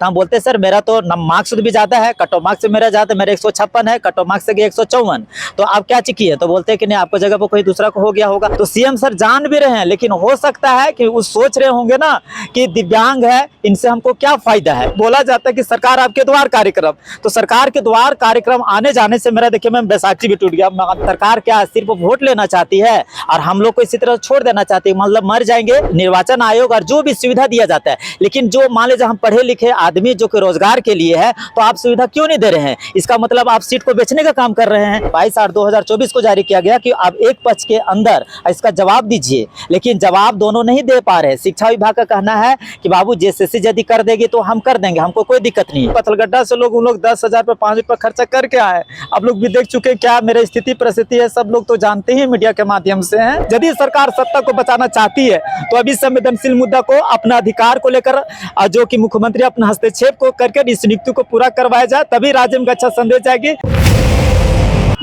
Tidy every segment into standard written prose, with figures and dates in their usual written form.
तो हम बोलते हैं सर मेरा तो मार्क्स भी ज़्यादा है, कट ऑफ मार्क्स से मेरा ज़्यादा, मेरा 156 है, कट ऑफ मार्क्स से 154, तो आप क्या चिकी है? तो बोलते हैं कि नहीं आपको जगह पर कोई दूसरा को हो गया होगा। तो सीएम सर जान भी रहे हैं, लेकिन हो सकता है कि वो सोच रहे होंगे ना कि दिव्यांग है, इनसे हमको क्या फायदा है। बोला जाता है कि सरकार आपके द्वार कार्यक्रम, तो सरकार के द्वार कार्यक्रम आने जाने से मेरा देखिए मैम बैसाखी भी टूट गया। सरकार क्या सिर्फ वोट लेना चाहती है और हम लोग को इसी तरह छोड़ देना चाहती है, मतलब मर जाएंगे। निर्वाचन आयोग और जो भी सुविधा दिया जाता है, लेकिन जो मान लीजिए हम पढ़े लिखे आदमी जो कि रोजगार के लिए है, तो आप सुविधा क्यों नहीं दे रहे हैं? इसका मतलब आप सीट को बेचने का काम कर रहे हैं। 22/8/2024 को जारी किया गया कि आप एक पक्ष के अंदर इसका जवाब दीजिए, लेकिन जवाब दोनों नहीं दे पा रहे। शिक्षा विभाग का कहना है कि बाबू जेएसएससी यदि कर देगी तो हम कर देंगे, हमको कोई दिक्कत नहीं है। पथलगड्डा से लोग 10,000 पे 5 रुपये खर्चा करके आए। आप लोग भी देख चुके क्या मेरी स्थिति परिस्थिति है, सब लोग तो जानते ही मीडिया के माध्यम से हैं। यदि सरकार सत्ता को बचाना चाहती है तो अभी संवेदनशील मुद्दा को, अपना अधिकार को लेकर जो कि मुख्यमंत्री अपना हस्तक्षेप को करके इस नियुक्ति को पूरा करवाया जाए, तभी राज्य में अच्छा संदेश जाएगी।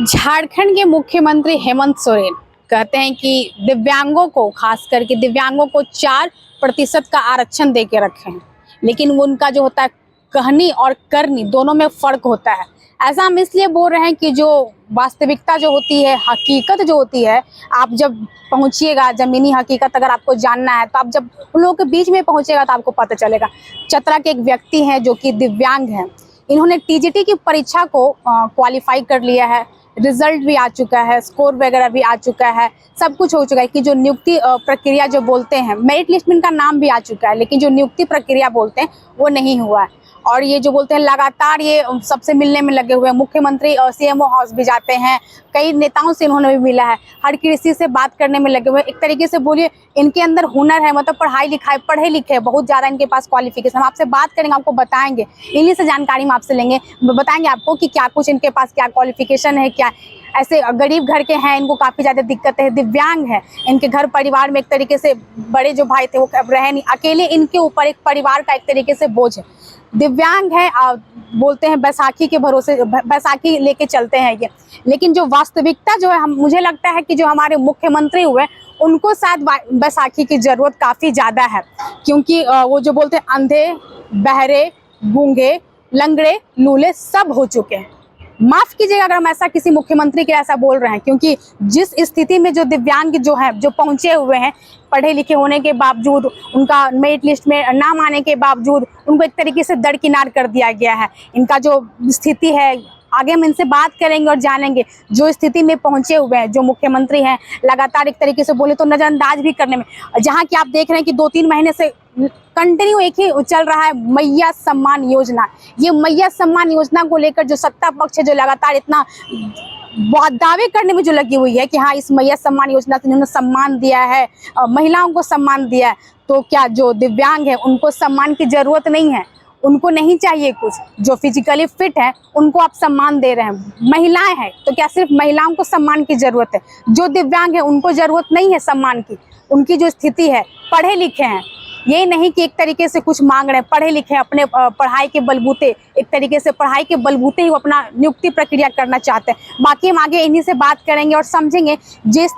झारखंड के मुख्यमंत्री हेमंत सोरेन कहते हैं कि दिव्यांगों को, खास करके दिव्यांगों को 4% का आरक्षण दे के रखे हैं, लेकिन उनका जो होता है कहनी और करनी दोनों में फर्क होता है। ऐसा हम इसलिए बोल रहे हैं कि जो वास्तविकता जो होती है, हकीकत जो होती है, आप जब पहुंचिएगा, ज़मीनी हकीकत अगर आपको जानना है तो आप जब उन लोगों के बीच में पहुंचेगा तो आपको पता चलेगा। चतरा के एक व्यक्ति हैं जो कि दिव्यांग हैं, इन्होंने टीजीटी की परीक्षा को क्वालिफाई कर लिया है, रिजल्ट भी आ चुका है, स्कोर वगैरह भी आ चुका है, सब कुछ हो चुका है कि जो नियुक्ति प्रक्रिया जो बोलते हैं, मेरिट लिस्ट में इनका नाम भी आ चुका है, लेकिन जो नियुक्ति प्रक्रिया बोलते हैं वो नहीं हुआ है। और ये जो बोलते हैं लगातार ये सबसे मिलने में लगे हुए हैं। मुख्यमंत्री सीएमओ हाउस भी जाते हैं, कई नेताओं से इन्होंने भी मिला है, हर किसी से बात करने में लगे हुए हैं। एक तरीके से बोलिए इनके अंदर हुनर है, मतलब पढ़े लिखे बहुत ज़्यादा इनके पास क्वालिफिकेशन। हम आपसे बात करेंगे, आपको बताएंगे, इन्हीं से जानकारी हम आपसे लेंगे, बताएंगे आपको कि क्या कुछ इनके पास क्या क्वालिफिकेशन है, क्या ऐसे गरीब घर के हैं, इनको काफ़ी ज़्यादा दिक्कत है, दिव्यांग है, इनके घर परिवार में एक तरीके से बड़े जो भाई थे वो अब रहे नहीं, अकेले इनके ऊपर एक परिवार का एक तरीके से बोझ है। दिव्यांग है, बोलते हैं बैसाखी के भरोसे, बैसाखी लेके चलते हैं ये, लेकिन जो वास्तविकता जो है, मुझे लगता है कि जो हमारे मुख्यमंत्री हुए उनको शायद बैसाखी की ज़रूरत काफ़ी ज़्यादा है, क्योंकि वो जो बोलते हैं अंधे, बहरे, गूंगे, लंगड़े, लूले सब हो चुके हैं। माफ़ कीजिएगा अगर हम ऐसा किसी मुख्यमंत्री के ऐसा बोल रहे हैं, क्योंकि जिस स्थिति में जो दिव्यांग जो है, जो पहुंचे हुए हैं, पढ़े लिखे होने के बावजूद, उनका मेरिट लिस्ट में नाम आने के बावजूद उनको एक तरीके से दरकिनार कर दिया गया है। इनका जो स्थिति है, आगे हम इनसे बात करेंगे और जानेंगे जो स्थिति में पहुंचे हुए हैं, जो मुख्यमंत्री हैं, लगातार एक तरीके से बोले तो नज़रअंदाज भी करने में, जहां कि आप देख रहे हैं कि 2-3 महीने से कंटिन्यू एक ही चल रहा है मैया सम्मान योजना। ये मैया सम्मान योजना को लेकर जो सत्ता पक्ष है, जो लगातार इतना दावे करने में जो लगी हुई है कि हाँ इस मैया सम्मान योजना से इन्होंने सम्मान दिया है, महिलाओं को सम्मान दिया है, तो क्या जो दिव्यांग है उनको सम्मान की ज़रूरत नहीं है? उनको नहीं चाहिए कुछ? जो फिजिकली फिट है उनको आप सम्मान दे रहे हैं। महिलाएं हैं तो क्या सिर्फ महिलाओं को सम्मान की ज़रूरत है? जो दिव्यांग है उनको ज़रूरत नहीं है सम्मान की? उनकी जो स्थिति है, पढ़े लिखे हैं, ये नहीं कि एक तरीके से कुछ मांग रहे हैं, पढ़े लिखे अपने पढ़ाई के बलबूते, एक तरीके से पढ़ाई के बलबूते ही वो अपना नियुक्ति प्रक्रिया करना चाहते हैं। बाकी हम आगे इन्हीं से बात करेंगे और समझेंगे जिस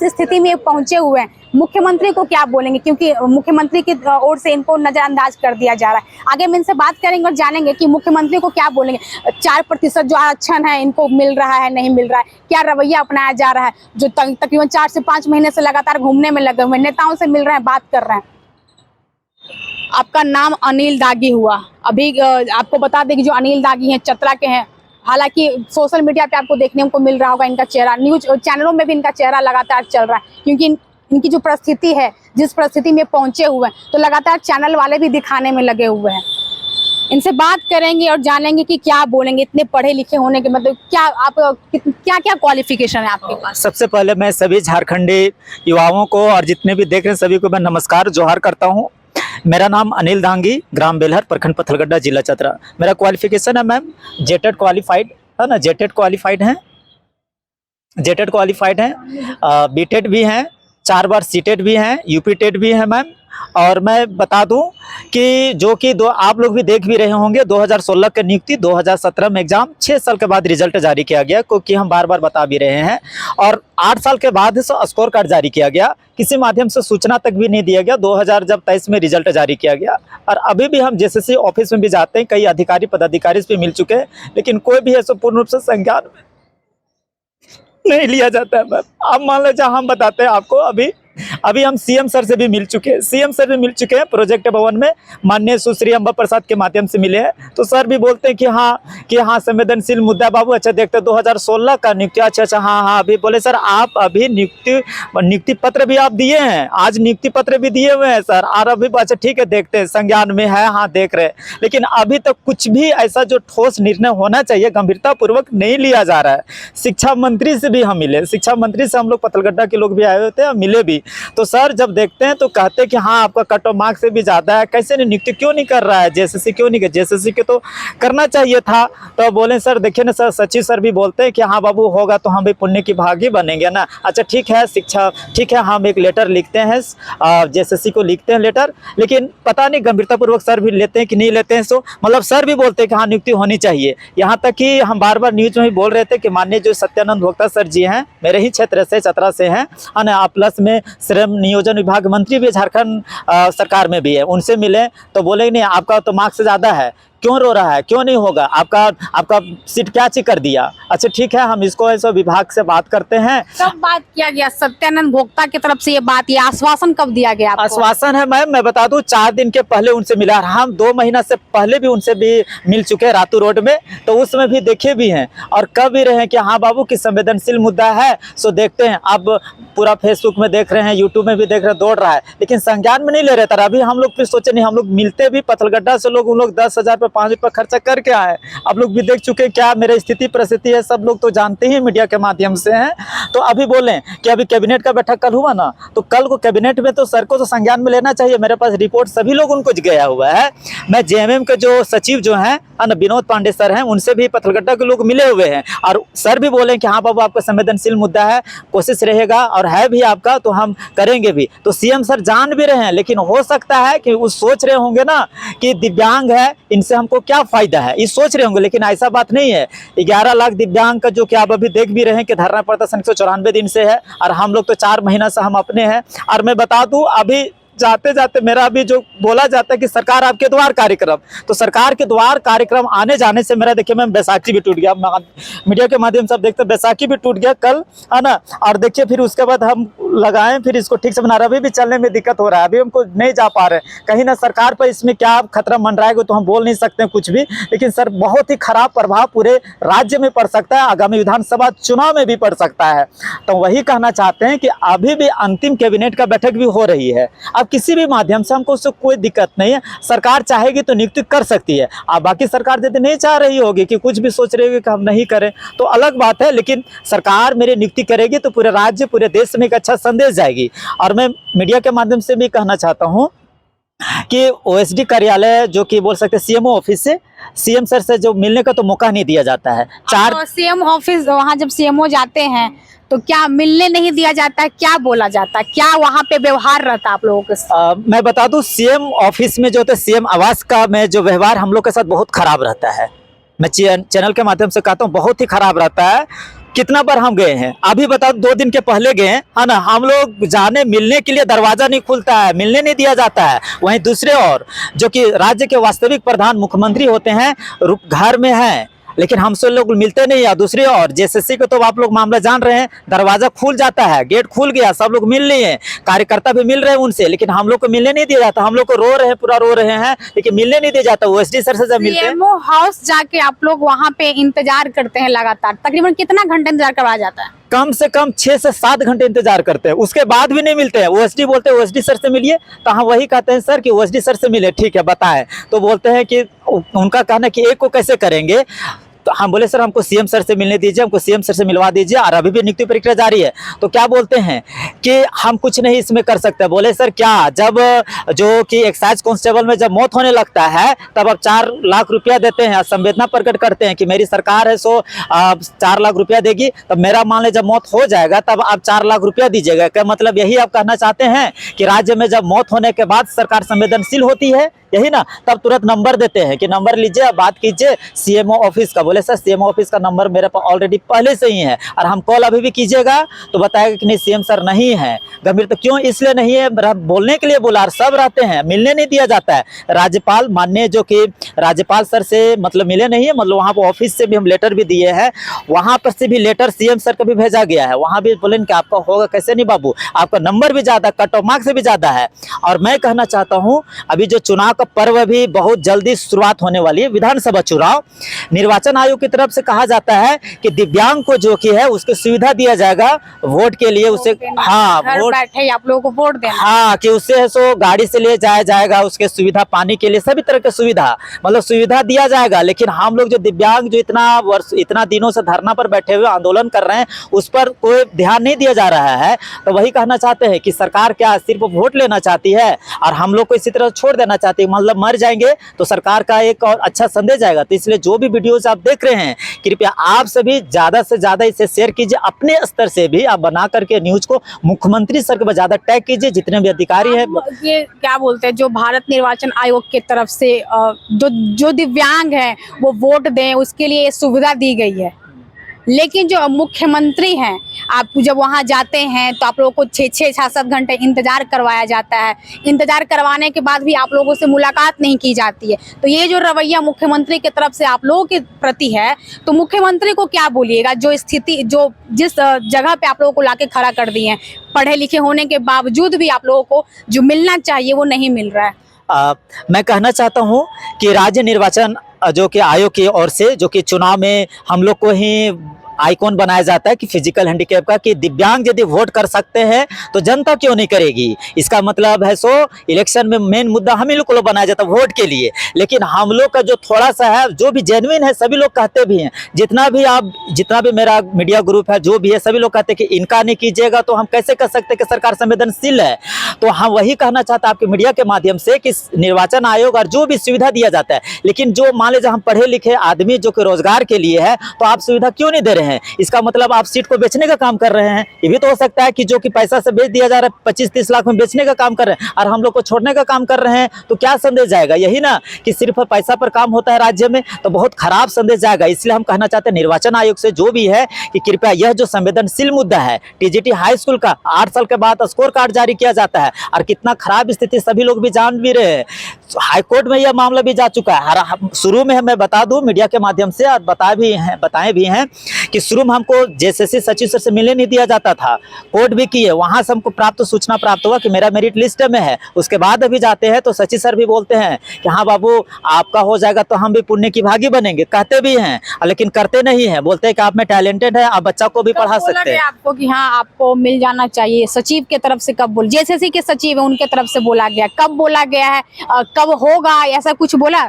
स्थिति में पहुंचे हुए हैं, मुख्यमंत्री को क्या बोलेंगे, क्योंकि मुख्यमंत्री की ओर से इनको नज़रअंदाज कर दिया जा रहा है। आगे हम इनसे बात करेंगे और जानेंगे कि मुख्यमंत्री को क्या बोलेंगे। 4% जो आरक्षण है इनको मिल रहा है, नहीं मिल रहा है, क्या रवैया अपनाया जा रहा है? जो तकरीबन 4 से 5 महीने से लगातार घूमने में लगे हुए, नेताओं से मिल रहे हैं, बात कर रहे हैं। आपका नाम अनिल दागी हुआ। अभी आपको बता दें कि जो अनिल दागी हैं चतरा के हैं, हालांकि सोशल मीडिया पे आपको देखने को मिल रहा होगा इनका चेहरा, न्यूज चैनलों में भी इनका चेहरा लगातार चल रहा है, क्योंकि इनकी जो परिस्थिति है, जिस परिस्थिति में पहुंचे हुए हैं, तो लगातार चैनल वाले भी दिखाने में लगे हुए हैं। इनसे बात करेंगे और जानेंगे कि क्या बोलेंगे, इतने पढ़े लिखे होने के मतलब क्या क्या क्वालिफिकेशन है आपके पास? सबसे पहले मैं सभी झारखंडी युवाओं को और जितने भी देख रहे हैं सभी को मैं नमस्कार जोहार करता हूँ। मेरा नाम अनिल दांगी, ग्राम बेलहर, प्रखंड पथलगड्डा, जिला चतरा। मेरा क्वालिफिकेशन है मैम जेटेड क्वालिफाइड है ना, जेटेड क्वालिफाइड है, बीटेड भी हैं, 4 बार सीटेड भी हैं, यूपी टेट भी है मैम, और मैं बता दूं कि जो कि आप लोग भी देख भी रहे होंगे 2016 की नियुक्ति 2017 में एग्जाम 6 साल के बाद रिजल्ट जारी किया गया, क्योंकि हम बार बार बता भी रहे हैं। और 8 साल के बाद स्कोर कार्ड जारी किया गया, किसी माध्यम से सूचना तक भी नहीं दिया गया। 2023 में रिजल्ट जारी किया गया। और अभी भी हम जेएसएससी ऑफिस में भी जाते हैं, कई अधिकारी पदाधिकारी से भी मिल चुके हैं, लेकिन कोई भी ऐसा पूर्ण रूप से संज्ञान नहीं लिया जाता है। अब मान लीजिए हम बताते हैं आपको, अभी हम सीएम सर से भी मिल चुके हैं, प्रोजेक्ट भवन में माननीय सुश्री अंबा प्रसाद के माध्यम से मिले हैं। तो सर भी बोलते हैं कि हाँ संवेदनशील मुद्दा बाबू, अच्छा देखते 2016 का नियुक्ति, अच्छा हाँ अभी बोले सर आप अभी नियुक्ति पत्र भी आप दिए हैं, आज नियुक्ति पत्र भी दिए हुए हैं सर, और अभी अच्छा ठीक है देखते हैं, संज्ञान में है, हाँ देख रहे हैं, लेकिन अभी तक कुछ भी ऐसा जो ठोस निर्णय होना चाहिए गंभीरता पूर्वक नहीं लिया जा रहा है। शिक्षा मंत्री से भी हम मिले, शिक्षा मंत्री से हम लोग पत्थलगड्ढा के लोग भी आए हुए थे, मिले भी। तो सर जब देखते हैं तो कहते हैं कि हाँ आपका कट ऑफ मार्क्स से भी ज़्यादा है, कैसे नहीं नियुक्ति क्यों नहीं कर रहा है, जेएसएससी क्यों नहीं कर, जेएसएससी के तो करना चाहिए था। तो बोले सर देखिए ना सर, सचिव सर भी बोलते हैं कि हाँ बाबू होगा तो हम भी पुण्य की भागी बनेंगे ना। अच्छा ठीक है शिक्षा, ठीक है हम एक लेटर लिखते हैं, जेएसएससी को लिखते हैं लेटर, लेकिन पता नहीं गंभीरतापूर्वक सर भी लेते हैं कि नहीं लेते हैं। सो मतलब सर भी बोलते हैं कि हाँ नियुक्ति होनी चाहिए। यहाँ तक कि हम बार बार न्यूज में भी बोल रहे थे कि माननीय जो सत्यानंद भोक्ता सर जी हैं, मेरे ही क्षेत्र से चतरा से हैं, है ना, प्लस में श्रम नियोजन विभाग मंत्री भी झारखंड सरकार में भी है, उनसे मिले तो बोले नहीं आपका तो मार्क्स ज़्यादा है, क्यों रो रहा है, क्यों नहीं होगा, आपका सीट क्या चेक कर दिया। अच्छा ठीक है हम इसको ऐसा विभाग से बात करते हैं। कब बात किया गया सत्यानंद भोक्ता की तरफ से ये बात, ये आश्वासन कब दिया गया आपको? आश्वासन है मैम, मैं बता दूं 4 दिन के पहले उनसे मिला, हम 2 महीना से पहले भी उनसे भी मिल चुके हैं रातू रोड में, तो उसमें भी देखे भी हैं और कह भी रहे हैं कि हाँ बाबू की संवेदनशील मुद्दा है, सो देखते हैं। अब पूरा फेसबुक में देख रहे हैं, यूट्यूब में भी देख रहे हैं, दौड़ रहा है, लेकिन संज्ञान में नहीं ले रहे। अभी हम लोग फिर सोचे नहीं, हम लोग मिलते भी पत्थलगड्ढा से लोग, उन लोग 10,000 पे 5 रुपये खर्चा करके आए। आप लोग भी देख चुके क्या मेरी स्थिति परिस्थिति है, सब लोग तो जानते ही मीडिया के माध्यम से हैं। तो अभी बोलें कि अभी कैबिनेट का बैठक कल हुआ ना, तो कल को कैबिनेट में तो सर को तो संज्ञान में लेना चाहिए। मेरे पास रिपोर्ट सभी लोग उनको गया हुआ है। मैं जेएमएम के जो सचिव जो हैं विनोद पांडे सर हैं, उनसे भी पत्थलगड्ढा के लोग मिले हुए हैं और सर भी बोले कि हाँ बाबू आपका संवेदनशील मुद्दा है, कोशिश रहेगा और है भी आपका, तो हम करेंगे भी। तो सीएम सर जान भी रहे हैं, लेकिन हो सकता है कि वो सोच रहे होंगे ना कि दिव्यांग है, इनसे हमको क्या फायदा है, ये सोच रहे होंगे, लेकिन ऐसा बात नहीं है। 11 लाख दिव्यांग का जो कि आप अभी देख भी रहे हैं कि धरना प्रदर्शन 194 दिन से है और हम लोग तो 4 महीना से हम अपने हैं। और मैं बता दूं अभी जाते जाते मेरा भी जो बोला जाता है कि सरकार आपके द्वार कार्यक्रम, तो सरकार के द्वार कार्यक्रम आने जाने से मेरा देखिए मैम बैसाखी भी टूट गया, मीडिया के माध्यम से आप देखते बैसाखी भी टूट गया कल, है ना। और देखिए फिर उसके बाद हम लगाएं, फिर इसको ठीक से बना रहे, अभी भी चलने में दिक्कत हो रहा है, अभी हमको नहीं जा पा रहे हैं। कहीं ना सरकार पर इसमें क्या खतरा मंडराएगा तो हम बोल नहीं सकते कुछ भी, लेकिन सर बहुत ही खराब प्रभाव पूरे राज्य में पड़ सकता है, आगामी विधानसभा चुनाव में भी पड़ सकता है। तो वही कहना चाहते हैं कि अभी भी अंतिम कैबिनेट का बैठक भी हो रही है, किसी भी माध्यम से हमको उससे कोई दिक्कत नहीं है। सरकार चाहेगी तो नियुक्ति कर सकती है, अब बाकी सरकार यदि नहीं चाह रही होगी कि कुछ भी सोच रही होगी कि हम नहीं करें तो अलग बात है, लेकिन सरकार मेरी नियुक्ति करेगी तो पूरे राज्य पूरे देश में एक अच्छा संदेश जाएगी। और मैं मीडिया के माध्यम से भी कहना चाहता हूँ कि ओएसडी कार्यालय जो कि बोल सकते सीएमओ ऑफिस से सीएम सर से जो मिलने का तो मौका नहीं दिया जाता है। 4 सीएम ऑफिस, वहाँ जब सीएमओ जाते हैं तो क्या मिलने नहीं दिया जाता है, क्या बोला जाता है, क्या वहाँ पे व्यवहार रहता है आप लोगों के साथ? मैं बता दूं सीएम ऑफिस में जो होता है सीएम आवास का में जो व्यवहार हम लोग के साथ बहुत खराब रहता है। मैं चैनल के माध्यम से कहता हूँ बहुत ही खराब रहता है। कितना बार हम गए हैं, अभी बताओ 2 दिन के पहले गए हैं, है ना, हम लोग जाने मिलने के लिए दरवाजा नहीं खुलता है, मिलने नहीं दिया जाता है। वहीं दूसरे और जो कि राज्य के वास्तविक प्रधान मुख्यमंत्री होते हैं घर में हैं, लेकिन हमसे लोग मिलते नहीं है। दूसरी ओर जेएसएससी को तो आप लोग मामला जान रहे हैं, दरवाजा खुल जाता है, गेट खुल गया, सब लोग मिल लिए, कार्यकर्ता भी मिल रहे हैं उनसे, लेकिन हम लोग को मिलने नहीं दिया जाता। हम लोग को रो रहे हैं, पूरा रो रहे हैं, लेकिन मिलने नहीं दिया जाता। ओएसडी सर से जब मिलते हैं सीएमओ हाउस जाके आप लोग वहाँ पे इंतजार करते हैं लगातार, तकरीबन कितना घंटे इंतजार करवाया जाता है? कम से कम 6 से 7 घंटे इंतजार करते हैं, उसके बाद भी नहीं मिलते हैं। ओएसडी बोलते हैं ओएसडी सर से मिलिए, तो हम वही कहते हैं सर कि ओएसडी सर से मिले, ठीक है बताएं, तो बोलते हैं कि उनका कहना कि एक को कैसे करेंगे, तो हम बोले सर हमको सीएम सर से मिलने दीजिए, हमको सीएम सर से मिलवा दीजिए, और अभी भी नियुक्ति प्रक्रिया जारी है। तो क्या बोलते हैं कि हम कुछ नहीं इसमें कर सकते। बोले सर क्या, जब जो कि एक्साइज कांस्टेबल में जब मौत होने लगता है तब आप 4 लाख रुपया देते हैं, संवेदना प्रकट करते हैं कि मेरी सरकार है सो 4 लाख रुपया देगी, तब मेरा मान ले जब मौत हो जाएगा तब आप 4 लाख रुपया दीजिएगा। क्या मतलब यही आप कहना चाहते हैं कि राज्य में जब मौत होने के बाद सरकार संवेदनशील होती है, यही ना? तब तुरंत नंबर देते हैं कि नंबर लीजिए, बात कीजिए सीएमओ ऑफिस का। बोले सर सीएमओ ऑफिस का नंबर मेरे पास ऑलरेडी पहले से ही है, और हम कॉल अभी भी कीजिएगा तो बताएगा कि नहीं सीएम सर नहीं है गंभीर। तो क्यों इसलिए नहीं है, बोलने के लिए बुला सब रहते हैं, मिलने नहीं दिया जाता है। राज्यपाल माननीय जो कि राज्यपाल सर से मतलब मिले नहीं है, मतलब वहाँ पर ऑफिस से भी हम लेटर भी दिए हैं, वहाँ पर से भी लेटर सीएम सर को भी भेजा गया है, वहाँ भी बोले कि आपका होगा कैसे नहीं बाबू, आपका नंबर भी ज़्यादा, कट ऑफ मार्क्स से भी ज़्यादा है। और मैं कहना चाहता हूँ अभी जो चुनाव का पर्व भी बहुत जल्दी शुरुआत होने वाली है, विधानसभा चुनाव, निर्वाचन आयोग की तरफ से कहा जाता है कि दिव्यांग को जो कि है उसको सुविधा दिया जाएगा वोट के लिए, उसे हाँ वोट बैठे आप लोगों को वोट देना, हाँ कि उससे है सो गाड़ी से ले जाया जाएगा, उसके सुविधा पानी के लिए सभी तरह की सुविधा मतलब सुविधा दिया जाएगा। लेकिन हम लोग जो दिव्यांग जो इतना दिनों से धरना पर बैठे हुए आंदोलन कर रहे हैं उस पर कोई ध्यान नहीं दिया जा रहा है। तो वही कहना चाहते हैं कि सरकार क्या सिर्फ वोट लेना चाहती है और हम लोग को इसी तरह छोड़ देना चाहती है, मतलब मर जाएंगे तो सरकार का एक और अच्छा संदेश जाएगा। तो इसलिए जो भी वीडियोस आप देख रहे हैं कृपया आप सभी ज्यादा से ज्यादा इसे शेयर कीजिए, अपने स्तर से भी आप बना करके न्यूज को मुख्यमंत्री सर के ज्यादा टैग कीजिए, जितने भी अधिकारी हैं। ये क्या बोलते हैं, जो भारत निर्वाचन आयोग की तरफ से जो दिव्यांग हैं वो वोट दें उसके लिए सुविधा दी गई है, लेकिन जो मुख्यमंत्री हैं आप जब वहां जाते हैं तो आप लोगों को 6-7 घंटे इंतजार करवाया जाता है, इंतजार करवाने के बाद भी आप लोगों से मुलाकात नहीं की जाती है। तो ये जो रवैया मुख्यमंत्री की तरफ से आप लोगों के प्रति है, तो मुख्यमंत्री को क्या बोलिएगा जो स्थिति जो जिस जगह पे आप लोगों को लाके खड़ा कर दिए हैं, पढ़े लिखे होने के बावजूद भी आप लोगों को जो मिलना चाहिए वो नहीं मिल रहा है। मैं कहना चाहता हूँ कि राज्य निर्वाचन जो कि आयोग की ओर से जो कि चुनाव में हम लोग को ही आइकॉन बनाया जाता है कि फिजिकल हैंडीकैप का, कि दिव्यांग यदि वोट कर सकते हैं तो जनता क्यों नहीं करेगी। इसका मतलब है सो इलेक्शन में मेन मुद्दा हम ही लोग को बनाया जाता है वोट के लिए, लेकिन हम लोग का जो थोड़ा सा है जो भी जेन्युइन है सभी लोग कहते भी हैं, जितना भी मेरा मीडिया ग्रुप है जो भी है सभी लोग कहते हैं कि इनका नहीं कीजिएगा तो हम कैसे कर सकते कि सरकार संवेदनशील है। तो हम वही कहना चाहते हैं आपके मीडिया के माध्यम से कि निर्वाचन आयोग और जो भी सुविधा दिया जाता है, लेकिन जो मान लीजिए हम पढ़े लिखे आदमी जो कि रोजगार के लिए है तो आप सुविधा क्यों नहीं दे रहे हैं। इसका मतलब आप सीट को बेचने का काम कर रहे हैं। ये भी तो हो सकता है कि जो कि पैसा से बेच दिया जा रहा है 25-30 लाख में बेचने का काम कर रहे हैं और हम लोग को छोड़ने का काम कर रहे हैं, तो क्या संदेश जाएगा? यही ना कि सिर्फ पैसा पर काम होता है राज्य में, तो बहुत खराब संदेश जाएगा। इसलिए हम कहना चाहते हैं निर्वाचन आयोग से जो भी है कि कृपया यह जो संवेदनशील मुद्दा है टीजीटी हाई स्कूल का 8 साल के बाद स्कोर कार्ड जारी किया जाता है और कितना खराब स्थिति सभी लोग भी जान भी रहे हैं, हाईकोर्ट में यह मामला भी जा चुका है। शुरू में मैं बता दूं मीडिया के माध्यम से और बताए भी हैं कि शुरू में हमको जेएसएससी सचिव सर से मिलने नहीं दिया जाता था, कोर्ट भी किए, वहां से हमको सूचना प्राप्त हुआ कि मेरा मेरिट लिस्ट में है। उसके बाद अभी जाते हैं तो सचिव सर भी बोलते हैं कि हाँ बाबू आपका हो जाएगा तो हम भी पुण्य की भागी बनेंगे, कहते भी हैं लेकिन करते नहीं है, बोलते हैं कि आप में टैलेंटेड है, आप बच्चा को भी पढ़ा सकते हैं। आपको कि हाँ आपको मिल जाना चाहिए, सचिव के तरफ से कब बोल, जेएसएससी के सचिव है उनके तरफ से बोला गया, कब बोला गया है, कब होगा, ऐसा कुछ बोला?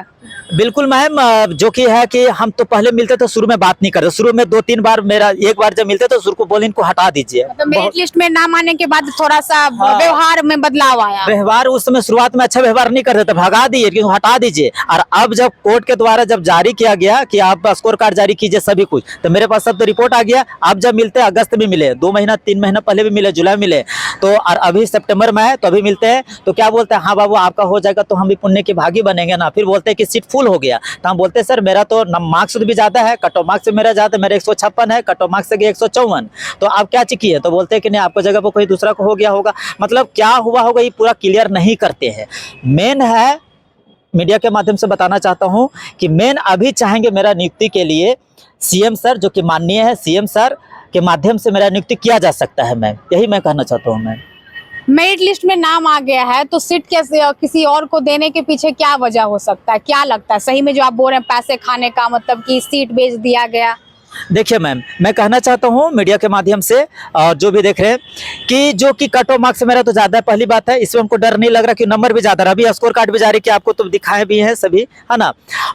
बिल्कुल मैम, जो कि है कि हम तो पहले मिलते तो शुरू में बात नहीं करते, शुरू में 2-3 बार एक बार जब मिलते तो शुरू को बोले इनको हटा दीजिए। मतलब मेरिट लिस्ट में नाम आने के बाद थोड़ा सा व्यवहार में बदलाव आया। व्यवहार उस समय शुरुआत में अच्छा व्यवहार नहीं करते थे, भगा दिए कि हटा दीजिए। और अब जब कोर्ट के द्वारा जब जारी किया गया कि आप स्कोर कार्ड जारी कीजिए सभी कुछ, तो मेरे पास सब तो रिपोर्ट आ गया। अब जब मिलते हैं अगस्त में मिले, 2 महीना 3 महीना पहले भी मिले, जुलाई मिले, तो और अभी सितंबर में है तो अभी मिलते हैं तो क्या बोलते हैं, हाँ बाबू आपका हो जाएगा तो हम भी पुण्य की भागी बनेंगे ना। फिर बोलते हैं कि सीट फुल हो गया, तो हम बोलते हैं सर मेरा तो मार्क्स भी ज्यादा है, कट ऑफ मार्क्स मेरा ज्यादा, मेरा 156 है, कट ऑफ मार्क्स से 154, तो आप क्या चिकी है? तो बोलते हैं कि नहीं आपको जगह पर कोई दूसरा को हो गया होगा। मतलब क्या हुआ होगा ये पूरा क्लियर नहीं करते हैं। मेन है मीडिया के माध्यम से बताना चाहता हूं कि मेन अभी चाहेंगे मेरा नियुक्ति के लिए सीएम सर, जो कि माननीय है सीएम सर के माध्यम से मेरा नियुक्ति किया जा सकता है। मैं यही मैं कहना चाहता हूँ। मैं मेरिट लिस्ट में नाम आ गया है तो सीट कैसे किसी और को देने के पीछे क्या वजह हो सकता है, क्या लगता है? सही में जो आप बोल रहे हैं पैसे खाने का, मतलब कि सीट बेच दिया गया? देखिए मैम, मैं कहना चाहता हूँ मीडिया के माध्यम से और जो भी देख रहे हैं कि जो कि कट ऑफ मार्क्स मेरा तो ज़्यादा है, पहली बात है इसमें हमको डर नहीं लग रहा कि नंबर भी ज़्यादा रहा। अभी स्कोर कार्ड भी जारी किया, आपको तो दिखाए भी हैं सभी, है ना।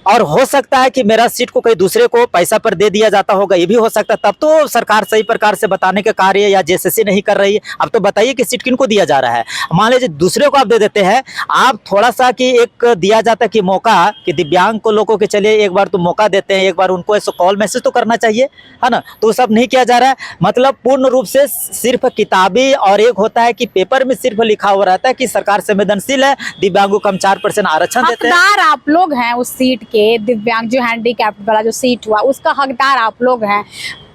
और हो सकता है कि मेरा सीट को कहीं दूसरे को पैसा पर दे दिया जाता होगा, ये भी हो सकता है। तब तो सरकार सही प्रकार से बताने का कार्य या जेएसएससी नहीं कर रही है। अब तो बताइए कि सीट किनको दिया जा रहा है। मान लीजिए दूसरे को आप दे देते हैं, आप थोड़ा सा कि एक दिया जाता है कि मौका कि दिव्यांग को लोगों के चलिए एक बार तो मौका देते हैं, एक बार उनको ऐसे कॉल मैसेज तो करना चाहिए, है ना। तो सब नहीं किया जा रहा है, मतलब पूर्ण रूप से सिर्फ किताबी और एक होता है कि पेपर में सिर्फ लिखा हुआ रहता है कि सरकार संवेदनशील है, दिव्यांगों को हम 4% आरक्षण देते हैं। हकदार आप लोग हैं उस सीट के, दिव्यांग जो हैंडीकैप्ड वाला जो सीट हुआ उसका हकदार आप लोग हैं।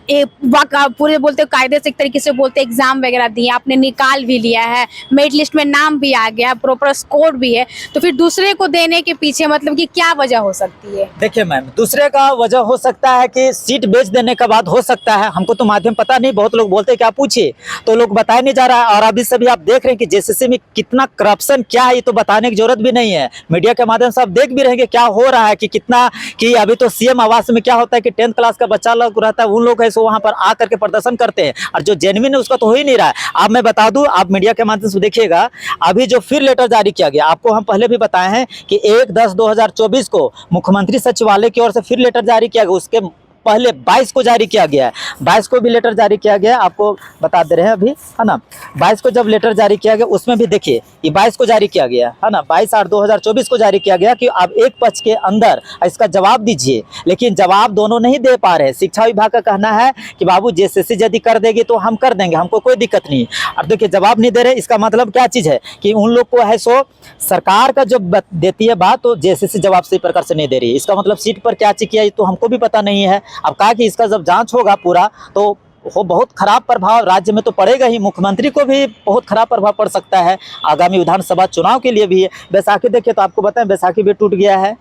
पूरे बोलते कायदे से एक तरीके से बोलते एग्जाम वगैरह दिए, आपने निकाल भी लिया है, मेरिट लिस्ट में नाम भी आ गया, प्रॉपर स्कोर भी है, तो फिर दूसरे को देने के पीछे मतलब कि क्या वजह हो सकती है? देखिए मैम, दूसरे का वजह हो सकता है कि सीट बेच देने के बाद हो सकता है, हमको तो माध्यम पता नहीं, बहुत लोग बोलते हैं कि आप पूछिए तो लोग बताया नहीं जा रहा है। और अभी सभी आप देख रहे हैं कि जेएसएससी में कितना करप्शन क्या है, ये तो बताने की जरूरत भी नहीं है। मीडिया के माध्यम से आप देख भी रहेंगे क्या हो रहा है कि कितना कि अभी तो सीएम आवास में क्या होता है कि 10th क्लास का बच्चा लोग रहता है, उन लोग ऐसे वहां पर आकर के प्रदर्शन करते हैं, और जो जेन्युइन है उसका तो हो ही नहीं रहा है। अब मैं बता दूं, आप मीडिया के माध्यम से देखिएगा, अभी जो फिर लेटर जारी किया गया, आपको हम पहले भी बताए हैं कि 1/10/2024 को मुख्यमंत्री सचिवालय की ओर से फिर लेटर जारी किया गया, उसके पहले 22 को जारी किया गया है, 22 को भी लेटर जारी किया गया, आपको बता दे रहे हैं अभी, है ना। 22 को जब लेटर जारी किया गया उसमें भी देखिए ये 22 को जारी किया गया है ना, 22/8/2024 को जारी किया गया कि आप एक पक्ष के अंदर इसका जवाब दीजिए, लेकिन जवाब दोनों नहीं दे पा रहे। शिक्षा विभाग का कहना है कि बाबू जेएसएससी यदि कर देगी तो हम कर देंगे, हमको कोई दिक्कत नहीं। अब देखिए जवाब नहीं दे रहे, इसका मतलब क्या चीज़ है कि उन लोग को है सो सरकार का जो देती है बात, तो जेएसएससी जवाब सही प्रकार से नहीं दे रही है। इसका मतलब सीट पर क्या चीज किया ये तो हमको भी पता नहीं है। अब कहा कि इसका जब जांच होगा पूरा तो वो बहुत खराब प्रभाव राज्य में तो पड़ेगा ही, मुख्यमंत्री को भी बहुत खराब प्रभाव पड़ सकता है, आगामी विधानसभा चुनाव के लिए भी है। बैसाखी देखिए तो आपको बताएं बैसाखी भी टूट गया है।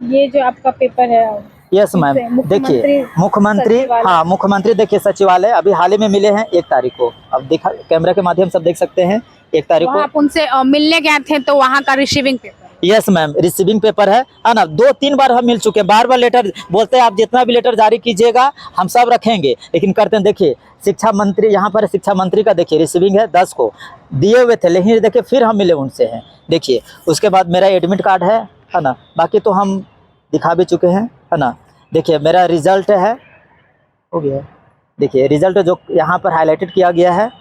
ये जो आपका पेपर है, यस मैम, देखिए मुख्यमंत्री, हाँ मुख्यमंत्री देखिए सचिवालय अभी हाल ही में मिले हैं 1 तारीख को। अब देखा कैमरा के माध्यम से देख सकते हैं 1 तारीख को आप उनसे मिलने गए थे तो वहाँ का receiving paper? Yes ma'am, receiving paper है ना। 2-3 बार हम मिल चुके हैं, बार बार लेटर बोलते हैं आप जितना भी लेटर जारी कीजिएगा हम सब रखेंगे, लेकिन करते हैं। देखिए शिक्षा मंत्री यहाँ पर, शिक्षा मंत्री का देखिए रिसीविंग है 10 को दिए हुए थे, लेकिन देखिए फिर हम मिले उनसे हैं। देखिए उसके बाद मेरा एडमिट कार्ड है ना, बाकी तो हम दिखा भी चुके हैं, है ना। देखिए मेरा रिजल्ट है, हो गया, देखिए रिजल्ट जो यहाँ पर हाईलाइटेड किया गया है,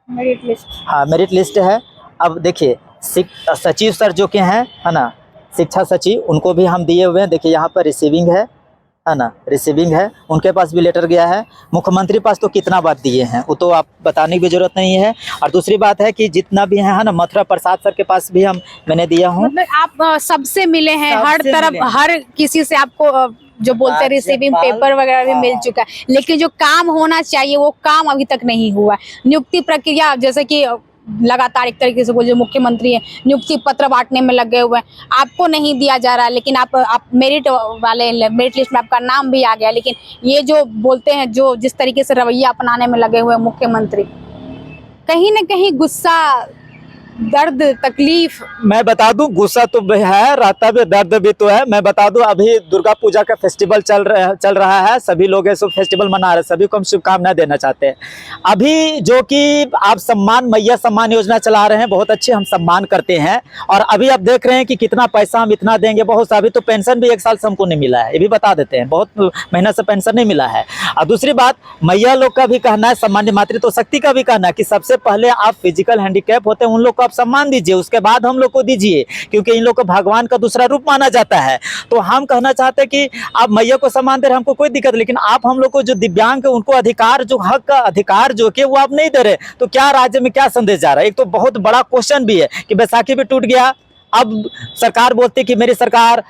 मेरिट लिस्ट, हाँ मेरिट लिस्ट है। अब देखिए सचिव सर जो के हैं, है ना, शिक्षा सचिव, उनको भी हम दिए हुए हैं। देखिए यहाँ पर रिसीविंग है ना, रिसीविंग है, उनके पास भी लेटर गया है। मुख्यमंत्री पास तो कितना बात दिए हैं वो तो आप बताने की जरूरत नहीं है। और दूसरी बात है कि जितना भी है ना, मथुरा प्रसाद सर के पास भी मैंने दिया हूँ। मतलब आप सबसे मिले हैं, हर तरफ हर किसी से आपको जो बोलते हैं रिसीविंग पेपर वगैरह भी मिल चुका है, लेकिन जो काम होना चाहिए वो काम अभी तक नहीं हुआ। नियुक्ति प्रक्रिया जैसे कि लगातार एक तरीके से बोलिए मुख्यमंत्री है नियुक्ति पत्र बांटने में लगे हुए हैं, आपको नहीं दिया जा रहा है, लेकिन आप मेरिट वाले मेरिट लिस्ट में आपका नाम भी आ गया, लेकिन ये जो बोलते हैं जो जिस तरीके से रवैया अपनाने में लगे हुए मुख्यमंत्री, कहीं ना कहीं गुस्सा, दर्द, तकलीफ। मैं बता दूं गुस्सा तो है, रहता भी, दर्द भी तो है। मैं बता दूं अभी दुर्गा पूजा का फेस्टिवल चल रहा है, सभी लोग ऐसे फेस्टिवल मना रहे हैं, सभी को हम शुभकामनाएं देना चाहते हैं। अभी जो कि आप सम्मान मैया सम्मान योजना चला रहे हैं, बहुत अच्छे, हम सम्मान करते हैं। और अभी आप देख रहे हैं कि कितना पैसा हम इतना देंगे, बहुत सा अभी तो पेंशन भी 1 साल से हमको नहीं मिला है, ये भी बता देते हैं, बहुत महीना से पेंशन नहीं मिला है। और दूसरी बात मैया लोग का भी कहना है, सम्मान्य मातृत्व शक्ति का भी कहना है कि सबसे पहले आप फिजिकल हैंडीकैप होते हैं उन लोग को सम्मान दीजिए, उसके बाद हम लोग को दीजिए, क्योंकि इन लोग को भगवान का दूसरा रूप माना जाता है। तो हम कहना चाहते हैं कि आप मैया को सम्मान दे रहे, हमको कोई दिक्कत, लेकिन आप हम लोग को जो दिव्यांग है उनको अधिकार, जो हक का अधिकार जो कि वो आप नहीं दे रहे, तो क्या राज्य में क्या संदेश जा रहा है? एक तो बहुत बड़ा क्वेश्चन भी है कि बैसाखी भी टूट गया, अब सरकार बोलती कि मेरी सरकार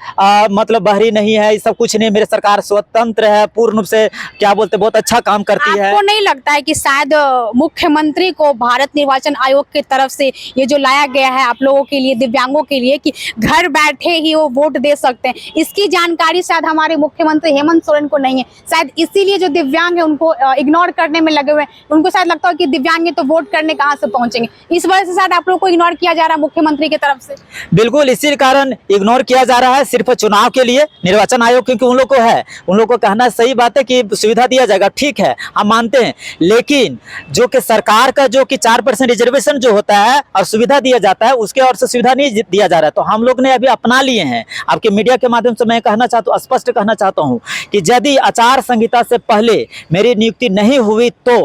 मतलब बहरी नहीं है, ये सब कुछ नहीं, मेरी सरकार स्वतंत्र है, पूर्ण रूप से क्या बोलते बहुत अच्छा काम करती है। आपको नहीं लगता है कि शायद मुख्यमंत्री को भारत निर्वाचन आयोग की तरफ से ये जो लाया गया है आप लोगों के लिए, दिव्यांगों के लिए, कि घर बैठे ही वो वोट दे सकते हैं, इसकी जानकारी शायद हमारे मुख्यमंत्री हेमंत सोरेन को नहीं है, शायद इसीलिए जो दिव्यांग है उनको इग्नोर करने में लगे हुए हैं। उनको शायद लगता है कि दिव्यांग है तो वोट करने कहाँ से पहुंचेंगे, इस वजह से शायद आप लोगों को इग्नोर किया जा रहा है मुख्यमंत्री की तरफ से। बिल्कुल इसी कारण इग्नोर किया जा रहा है सिर्फ चुनाव के लिए। निर्वाचन आयोग क्योंकि उन लोग को है, उन लोग को कहना सही बात है कि सुविधा दिया जाएगा, ठीक है हम मानते हैं, लेकिन जो कि सरकार का जो कि 4% रिजर्वेशन जो होता है और सुविधा दिया जाता है उसके और से सुविधा नहीं दिया जा रहा है। तो हम लोग ने अभी अपना लिए हैं। आपके मीडिया के माध्यम से मैं कहना चाहता हूँ, स्पष्ट कहना चाहता हूँ कि यदि आचार संहिता से पहले मेरी नियुक्ति नहीं हुई तो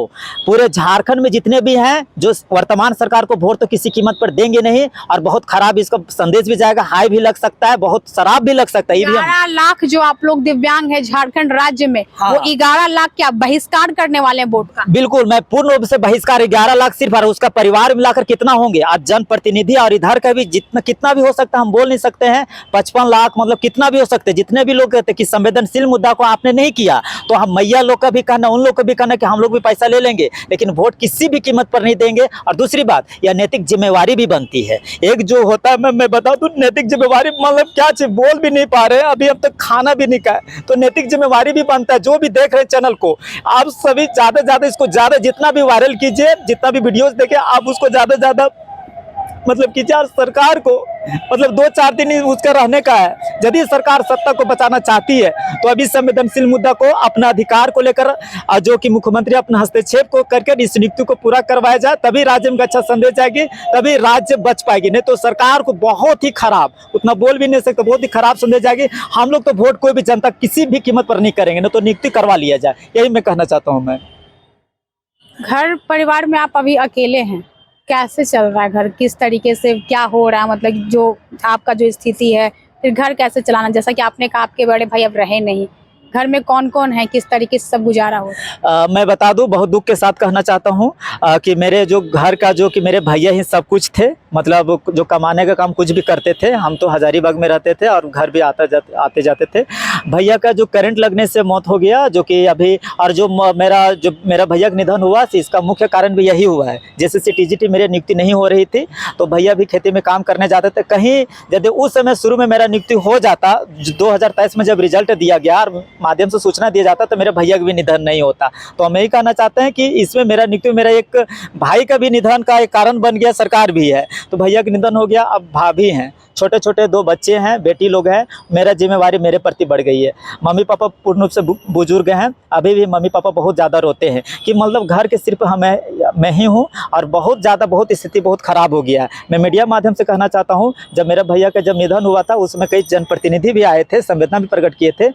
पूरे झारखंड में जितने भी हैं जो वर्तमान सरकार को वोट तो किसी कीमत पर देंगे नहीं, और बहुत खराब इसका संदेश भी जाएगा, हाई भी लग सकता है, बहुत शराब भी लग सकता है। 11 लाख जो आप लोग दिव्यांग है झारखंड राज्य में, हाँ। वो 11 लाख क्या बहिष्कार करने वाले हैं वोट का? बिल्कुल, मैं पूर्ण रूप से बहिष्कार। 11 लाख सिर्फ, और उसका परिवार मिलाकर कितना होंगे? आज जनप्रतिनिधि और इधर का भी जितना कितना भी हो सकता है हम बोल नहीं सकते हैं। 55 लाख मतलब कितना भी हो सकते हैं। जितने भी लोग कहते हैं कि संवेदनशील मुद्दा को आपने नहीं किया, तो हम मैया लोग का भी कहना, उन लोग का भी कहना कि हम लोग भी पैसा ले लेंगे, लेकिन वोट किसी भी कीमत पर नहीं देंगे। और दूसरी बात, यह नैतिक जिम्मेवारी भी बनती है। एक जो होता है, मैं बता दूं, नैतिक जिम्मेवारी मतलब क्या चीज बोल भी नहीं पा रहे हैं अभी, अब तक खाना भी नहीं खाए, तो नैतिक जिम्मेवारी भी बनता है। जो भी देख रहे हैं चैनल को, आप सभी ज्यादा से ज्यादा इसको ज्यादा जितना भी वायरल कीजिए, जितना भी वीडियोस देखे आप उसको ज्यादा से ज्यादा मतलब कीजिए। और सरकार को मतलब 2-4 दिन ही उसका रहने का है। यदि सरकार सत्ता को बचाना चाहती है तो अभी संवेदनशील मुद्दा को, अपना अधिकार को लेकर जो कि मुख्यमंत्री अपना हस्तक्षेप को करके इस नियुक्ति को पूरा करवाया जाए, तभी राज्य में अच्छा संदेश जाएगी, तभी राज्य बच पाएगी। नहीं तो सरकार को बहुत ही खराब, उतना बोल भी नहीं सकते, बहुत ही खराब संदेश जाएगी। हम लोग तो वोट कोई भी जनता किसी भी कीमत पर नहीं करेंगे, नहीं तो नियुक्ति करवा लिया जाए, यही मैं कहना चाहता हूँ। मैं घर परिवार में आप अभी अकेले हैं, कैसे चल रहा है घर? किस तरीके से क्या हो रहा है? मतलब जो आपका जो स्थिति है, फिर घर कैसे चलाना? जैसा कि आपने कहा आपके बड़े भाई अब रहे नहीं, घर में कौन कौन है, किस तरीके से सब गुजारा हो रहा है? मैं बता दूं, बहुत दुख के साथ कहना चाहता हूं कि मेरे जो घर का जो कि मेरे भैया ही सब कुछ थे, मतलब जो कमाने का काम कुछ भी करते थे। हम तो हजारीबाग में रहते थे और घर भी आते जाते थे। भैया का जो करंट लगने से मौत हो गया, जो कि अभी, और जो मेरा भैया का निधन हुआ, इसका मुख्य कारण भी यही हुआ है। जैसे टीजीटी मेरी नियुक्ति नहीं हो रही थी तो भैया भी खेती में काम करने जाते थे। कहीं यदि उस समय शुरू में मेरा नियुक्ति हो जाता, 2023 में जब रिजल्ट दिया गया और माध्यम से सूचना दिया जाता, तो मेरे भैया का भी निधन नहीं होता। तो हम यही कहना चाहते हैं कि इसमें मेरा नियुक्ति, मेरा एक भाई का भी निधन का एक कारण बन गया, सरकार भी है। तो भैया का निधन हो गया, अब भाभी हैं, छोटे छोटे 2 बच्चे हैं, बेटी लोग हैं। मेरा जिम्मेवारी मेरे प्रति बढ़ गई है। मम्मी पापा पूर्ण रूप से बुजुर्ग हैं, अभी भी मम्मी पापा बहुत ज़्यादा रोते हैं कि मतलब घर के सिर्फ मैं ही हूँ, और बहुत ज़्यादा बहुत स्थिति बहुत ख़राब हो गया है। मैं मीडिया माध्यम से कहना चाहता हूँ, जब मेरा भैया का जब निधन हुआ था उसमें कई जनप्रतिनिधि भी आए थे, संवेदना भी प्रकट किए थे,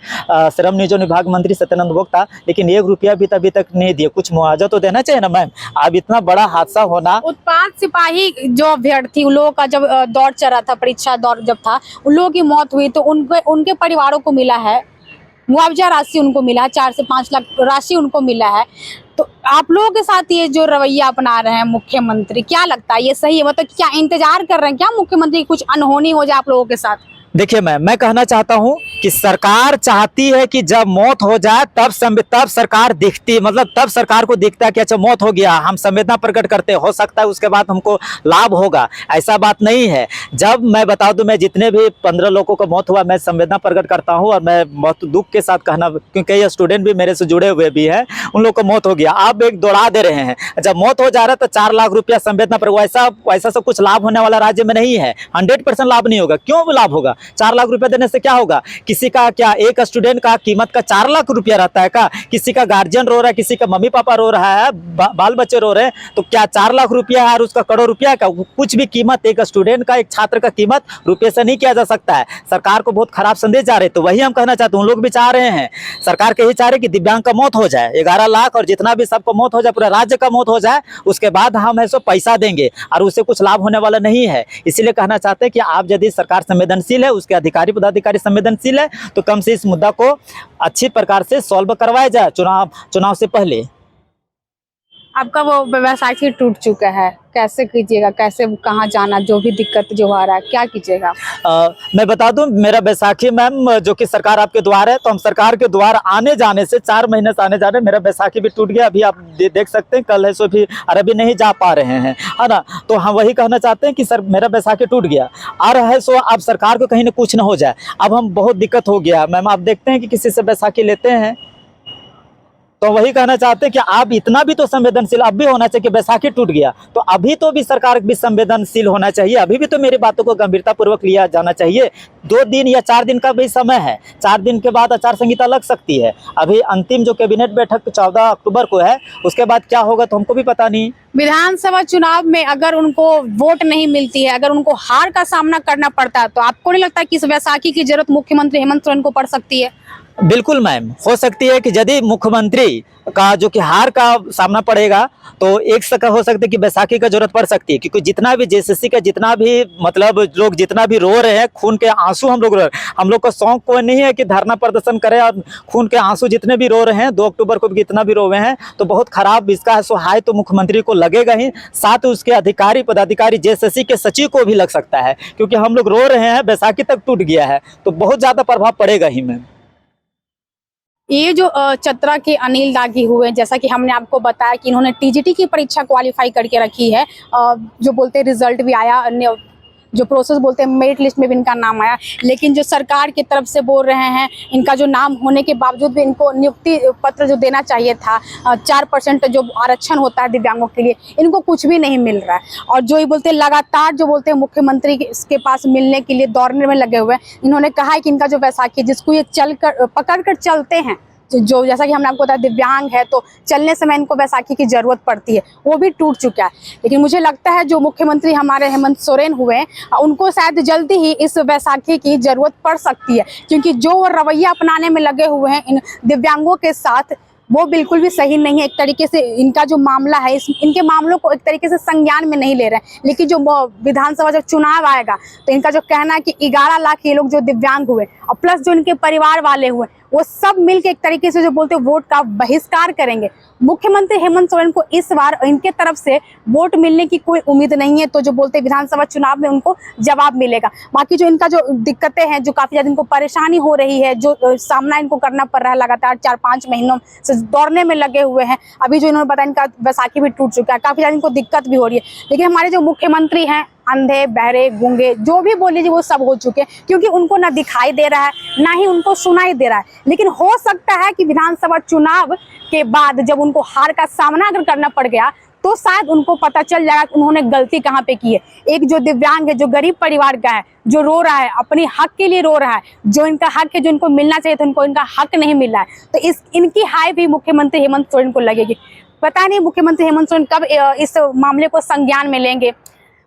श्रम नियोजन विभाग मंत्री सत्यानंद भोक्ता, लेकिन 1 रुपया भी अभी तक नहीं दिए। कुछ मुआवजा तो देना चाहिए ना मैम। अब इतना बड़ा हादसा होना। उत्पाद सिपाही जो अभ्यर्थी, उन लोगों का जब दौर चला था, परीक्षा दौर जब था, उन लोगों की मौत हुई तो उनके परिवारों को मिला है मुआवजा राशि, उनको मिला है 4 से 5 लाख राशि उनको मिला है। तो आप लोगों के साथ ये जो रवैया अपना रहे हैं मुख्यमंत्री, क्या लगता है ये सही है? मतलब क्या इंतजार कर रहे हैं क्या मुख्यमंत्री की कुछ अनहोनी हो जाए आप लोगों के साथ? देखिए मैं कहना चाहता हूं कि सरकार चाहती है कि जब मौत हो जाए तब सरकार दिखती, मतलब तब सरकार को दिखता है कि अच्छा मौत हो गया, हम संवेदना प्रकट करते, हो सकता है उसके बाद हमको लाभ होगा। ऐसा बात नहीं है। जब मैं बता दूं, मैं जितने भी 15 लोगों को मौत हुआ, मैं संवेदना प्रकट करता हूं, और मैं बहुत दुख के साथ कहना, क्योंकि ये स्टूडेंट भी मेरे से जुड़े हुए भी हैं, उन लोग को मौत हो गया। आप एक दौड़ा दे रहे हैं, जब मौत हो जा रहा है तो 4 लाख रुपया संवेदना पर, वैसा सब कुछ लाभ होने वाला राज्य में नहीं है। 100% लाभ नहीं होगा। क्यों लाभ होगा? 4 लाख रुपया देने से क्या होगा? किसी का क्या, एक स्टूडेंट का कीमत का 4 लाख रुपया रहता है क्या? किसी का गार्जियन रो रहा है, किसी का मम्मी पापा रो रहा है, बाल बच्चे रो रहे हैं, तो क्या 4 लाख रुपया है और उसका करोड़ रुपया का? कुछ भी कीमत एक स्टूडेंट का, एक छात्र का कीमत रुपये से नहीं किया जा सकता है। सरकार को बहुत खराब संदेश जा रहे। तो वही हम कहना चाहते हैं, उन लोग भी चाह रहे हैं, सरकार के ही चाह रहे कि दिव्यांग का मौत हो जाए, 11 लाख और जितना भी सबको मौत हो जाए, पूरा राज्य का मौत हो जाए, उसके बाद हम ऐसा पैसा देंगे और उससे कुछ लाभ होने वाला नहीं है। इसीलिए कहना चाहते हैं कि आप यदि सरकार संवेदनशील है, उसके अधिकारी पदाधिकारी संवेदनशील है, तो कम से इस मुद्दा को अच्छी प्रकार से सॉल्व करवाया जाए चुनाव से पहले। आपका वो व्यवसाय टूट चुका है, कैसे कीजिएगा? कैसे कहाँ जाना, जो भी दिक्कत जो आ रहा है, क्या कीजिएगा? मैं बता दूं, मेरा बैसाखी मैम जो कि सरकार आपके द्वार है, तो हम सरकार के द्वार आने जाने से 4 महीने से आने जाने, मेरा बैसाखी भी टूट गया। अभी आप देख सकते हैं, कल है सो भी, और अभी नहीं जा पा रहे हैं, है ना। तो हम वही कहना चाहते हैं कि सर मेरा बैसाखी टूट गया और है सो अब सरकार को कहीं ना कुछ ना हो जाए। अब हम बहुत दिक्कत हो गया मैम, आप देखते हैं कि किसी से बैसाखी लेते हैं तो वही कहना चाहते हैं कि आप इतना भी तो संवेदनशील अब भी होना चाहिए कि बैसाखी टूट गया तो अभी तो भी सरकार भी संवेदनशील होना चाहिए, अभी भी तो मेरी बातों को गंभीरता पूर्वक लिया जाना चाहिए। 2 दिन या 4 दिन का भी समय है, 4 दिन के बाद आचार संहिता लग सकती है। अभी अंतिम जो कैबिनेट बैठक 14 अक्टूबर को है, उसके बाद क्या होगा तो हमको भी पता नहीं। विधानसभा चुनाव में अगर उनको वोट नहीं मिलती है, अगर उनको हार का सामना करना पड़ता है, तो आपको नहीं लगता कि इस बैसाखी की जरूरत मुख्यमंत्री हेमंत सोरेन को पड़ सकती है? बिल्कुल मैम, हो सकती है कि यदि मुख्यमंत्री का जो कि हार का सामना पड़ेगा तो एक सका हो सकता है कि बैसाखी का जरूरत पड़ सकती है, क्योंकि जितना भी जेएसएससी का जितना भी मतलब लोग जितना भी रो रहे हैं, खून के आंसू हम लोग रो रहे हैं, हम लोग का शौक कोई नहीं है कि धरना प्रदर्शन करें और खून के आंसू जितने भी रो रहे हैं 2 अक्टूबर को भी कितना भी रोवे हैं तो बहुत खराब इसका है। सो हाय तो मुख्यमंत्री को लगेगा ही, साथ उसके अधिकारी पदाधिकारी जेएसएससी के सचिव को भी लग सकता है, क्योंकि हम लोग रो रहे हैं बैसाखी तक टूट गया है तो बहुत ज्यादा प्रभाव पड़ेगा ही मैम। ये जो चतरा के अनिल दागी हुए, जैसा कि हमने आपको बताया कि इन्होंने टीजीटी की परीक्षा क्वालिफाई करके रखी है, जो बोलते हैं रिजल्ट भी आया, अन्य जो प्रोसेस बोलते हैं मेरिट लिस्ट में भी इनका नाम आया, लेकिन जो सरकार की तरफ से बोल रहे हैं इनका जो नाम होने के बावजूद भी इनको नियुक्ति पत्र जो देना चाहिए था, 4% जो आरक्षण होता है दिव्यांगों के लिए, इनको कुछ भी नहीं मिल रहा है। और जो ये बोलते हैं लगातार जो बोलते हैं मुख्यमंत्री के पास मिलने के लिए दौड़ने में लगे हुए हैं। इन्होंने कहा है कि इनका जो बैसाखी जिसको ये पकड़ कर चलते हैं, जो जैसा कि हमने आपको बताया दिव्यांग है तो चलने समय इनको बैसाखी की जरूरत पड़ती है, वो भी टूट चुका है। लेकिन मुझे लगता है जो मुख्यमंत्री हमारे हेमंत सोरेन हुए उनको शायद जल्दी ही इस बैसाखी की जरूरत पड़ सकती है, क्योंकि जो रवैया अपनाने में लगे हुए हैं इन दिव्यांगों के साथ वो बिल्कुल भी सही नहीं है। एक तरीके से इनका जो मामला है इनके मामलों को एक तरीके से संज्ञान में नहीं ले रहे हैं। लेकिन जो विधानसभा जब चुनाव आएगा तो इनका जो कहना है कि 11 लाख ये लोग जो दिव्यांग हुए और प्लस जो इनके परिवार वाले हुए वो सब मिलके एक तरीके से जो बोलते हैं वोट का बहिष्कार करेंगे। मुख्यमंत्री हेमंत सोरेन को इस बार इनके तरफ से वोट मिलने की कोई उम्मीद नहीं है, तो जो बोलते हैं विधानसभा चुनाव में उनको जवाब मिलेगा। बाकी जो इनका जो दिक्कतें हैं, जो काफी ज्यादा इनको परेशानी हो रही है, जो सामना इनको करना पड़ रहा है, लगातार 4-5 महीनों से दौड़ने में लगे हुए हैं। अभी जो इन्होंने बताया इनका बैसाखी भी टूट चुका है, काफी ज्यादा इनको दिक्कत भी हो रही है। लेकिन हमारे जो मुख्यमंत्री हैं अंधे बहरे गूंगे जो भी बोल लीजिए वो सब हो चुके हैं, क्योंकि उनको ना दिखाई दे रहा है ना ही उनको सुनाई दे रहा है। लेकिन हो सकता है कि विधानसभा चुनाव के बाद जब उनको हार का सामना अगर करना पड़ गया तो शायद उनको पता चल जाएगा कि उन्होंने गलती कहाँ पे की है। एक जो दिव्यांग है, जो गरीब परिवार का है, जो रो रहा है, अपने हक के लिए रो रहा है, जो इनका हक है, जो इनको मिलना चाहिए था उनको इनका हक नहीं मिल रहा है, तो इनकी हाय भी मुख्यमंत्री हेमंत सोरेन को लगेगी। पता नहीं मुख्यमंत्री हेमंत सोरेन कब इस मामले को संज्ञान में लेंगे।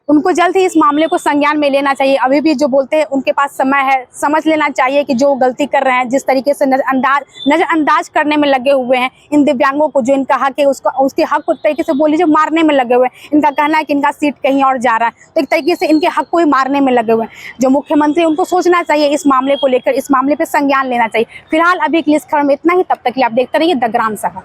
उनको जल्द ही इस मामले को संज्ञान में लेना चाहिए। अभी भी जो बोलते हैं उनके पास समय है, समझ लेना चाहिए कि जो गलती कर रहे हैं, जिस तरीके से नजरअंदाज करने में लगे हुए हैं इन दिव्यांगों को, जो इनका हक है उसके हक को एक तरीके से बोल लीजिए मारने में लगे हुए हैं। इनका कहना है कि इनका सीट कहीं और जा रहा है, तो एक तरीके से इनके हक को ही मारने में लगे हुए हैं। जो मुख्यमंत्री उनको सोचना चाहिए इस मामले को लेकर, इस मामले पर संज्ञान लेना चाहिए। फिलहाल अभी के लिए इस खबर में इतना ही। तब तक के लिए आप देखते रहिए द ग्राम सभा।